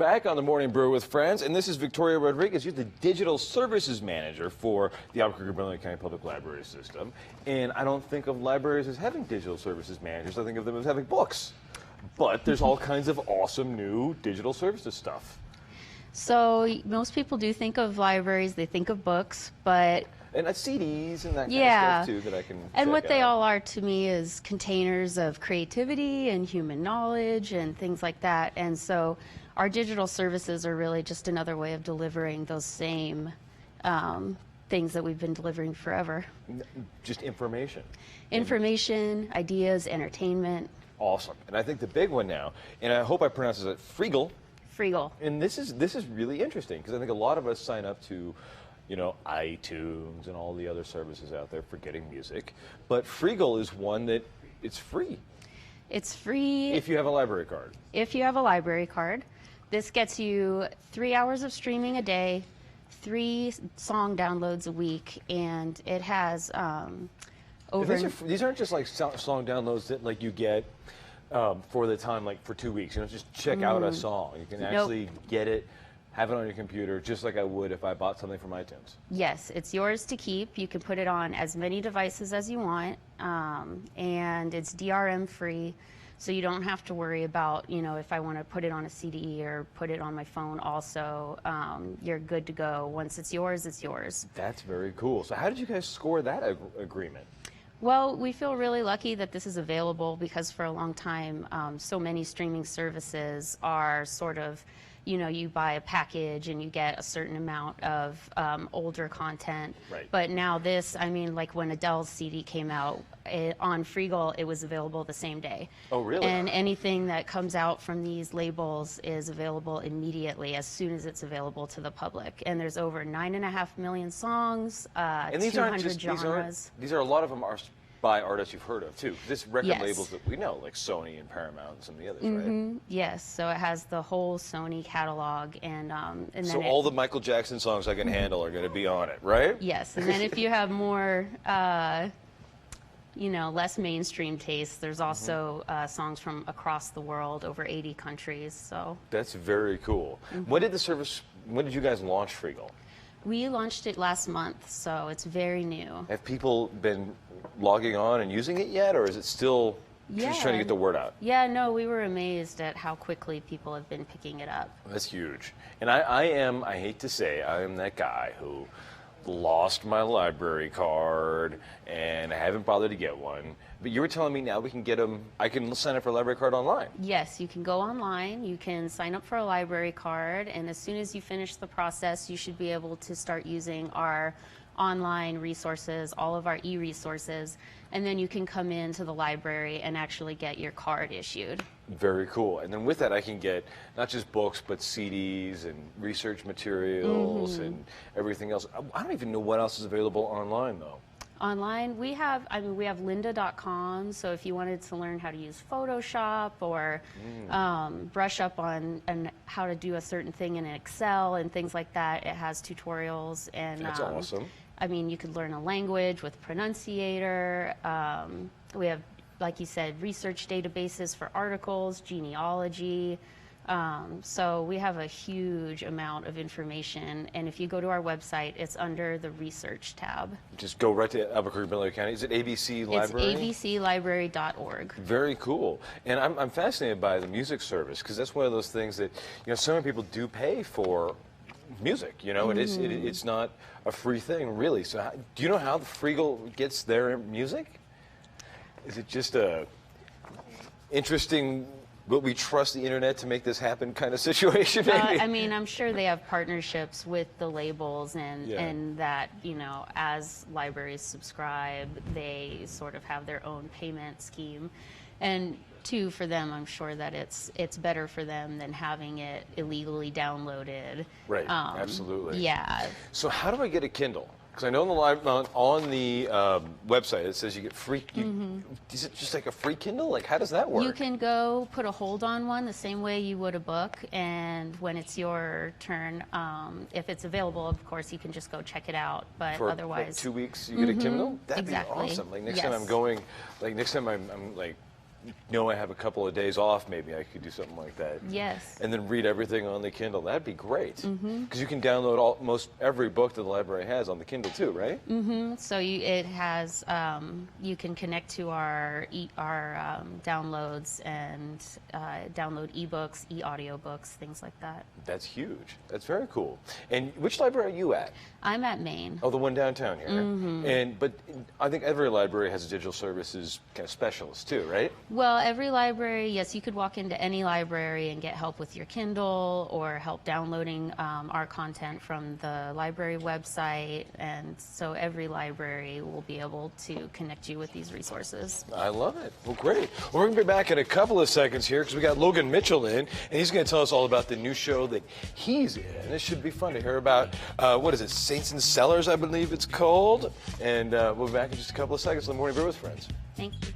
back on the Morning Brew with Friends, and this is Victoria Rodriguez. You're the Digital Services Manager for the Albuquerque-Bernalillo County Public Library System. And I don't think of libraries as having digital services managers. I think of them as having books. But there's all kinds of awesome new digital services stuff. So most people do think of libraries, they think of books, but... And CDs and that kind of stuff, too, that I can And what they out. all are to me is containers of creativity and human knowledge and things like that. And so our digital services are really just another way of delivering those same things that we've been delivering forever. Just information. Information, ideas, entertainment. Awesome. And I think the big one now, and I hope I pronounce it Freegal. Freegal. And this is really interesting because I think a lot of us sign up to, you know, iTunes and all the other services out there for getting music. But Freegal is one that it's free. It's free. If you have a library card. If you have a library card. This gets you 3 hours of streaming a day, 3 song downloads a week, and it has over... These aren't just like song downloads that like you get for the time, like for 2 weeks. You know, just check out a song. You can actually get it, have it on your computer, just like I would if I bought something from iTunes. Yes, it's yours to keep. You can put it on as many devices as you want, and it's DRM free, so you don't have to worry about, you know, if I want to put it on a CD or put it on my phone also, you're good to go. Once it's yours, it's yours. That's very cool. So how did you guys score that agreement? Well, we feel really lucky that this is available because for a long time, so many streaming services are sort of, you know, you buy a package and you get a certain amount of older content. Right. But now this, I mean, like when Adele's CD came out, on Freegal, it was available the same day. Oh, really? And anything that comes out from these labels is available immediately as soon as it's available to the public. And there's over 9.5 million songs, And these 200 aren't just genres. these are a lot of them are by artists you've heard of too. This record Yes. labels that we know, like Sony and Paramount and some of the others, right? Yes, so it has the whole Sony catalog, and then So all the Michael Jackson songs I can handle are going to be on it, right? yes, and then if you have more, you know, less mainstream tastes, there's also songs from across the world, over 80 countries. So That's very cool. When did you guys launch Freegal? we launched it last month, so it's very new. Have people been logging on and using it yet, or is it still just trying to get the word out? Yeah, no, we were amazed at how quickly people have been picking it up. That's huge. And I hate to say, I am that guy who lost my library card and I haven't bothered to get one. But you were telling me now we can get them, I can sign up for a library card online. Yes, you can go online, you can sign up for a library card, and as soon as you finish the process, you should be able to start using our online resources, all of our e-resources, and then you can come into the library and actually get your card issued. Very cool. And then with that, I can get not just books, but CDs and research materials and everything else. I don't even know what else is available online, though. Online, we have lynda.com, so if you wanted to learn how to use Photoshop or brush up on how to do a certain thing in Excel and things like that, it has tutorials. And That's awesome. I mean, you could learn a language with Pronunciator. We have, like you said, research databases for articles, genealogy. So we have a huge amount of information, and if you go to our website, it's under the research tab. Just go right to Albuquerque-Bernalillo County. Is it ABC Library? It's abclibrary.org. Very cool. And I'm fascinated by the music service because that's one of those things that, you know, so many people do pay for music. You know, it's not a free thing, really. So do you know how the Freegal gets their music? Is it just a interesting, will we trust the internet to make this happen kind of situation, maybe? I mean, I'm sure they have partnerships with the labels and that, you know, as libraries subscribe, they sort of have their own payment scheme. And two, for them, I'm sure that it's better for them than having it illegally downloaded. Right, absolutely. Yeah. So how do I get a Kindle? Because I know on the website it says you get free. Is it just like a free Kindle? Like, how does that work? You can go put a hold on one the same way you would a book, and when it's your turn, if it's available, of course, you can just go check it out. But For otherwise, like 2 weeks, you get a Kindle. That'd exactly. be awesome. Like next time I'm going, like next time I'm like know I have a couple of days off, maybe I could do something like that. Yes. And then read everything on the Kindle. That'd be great. Because you can download almost every book that the library has on the Kindle too, right? So it has, you can connect to our downloads and download ebooks, e-audiobooks, things like that. That's huge. That's very cool. And which library are you at? I'm at Maine. Oh, the one downtown here. But I think every library has a digital services kind of specialist too, right? Well, every library, yes, you could walk into any library and get help with your Kindle or help downloading our content from the library website. And so every library will be able to connect you with these resources. I love it. Well, great. Well, we're going to be back in a couple of seconds here because we got Logan Mitchell in, and he's going to tell us all about the new show that he's in. It should be fun to hear about, what is it, Saints and Sellers, I believe it's called. And we'll be back in just a couple of seconds on the Morning Brew with Friends. Thank you.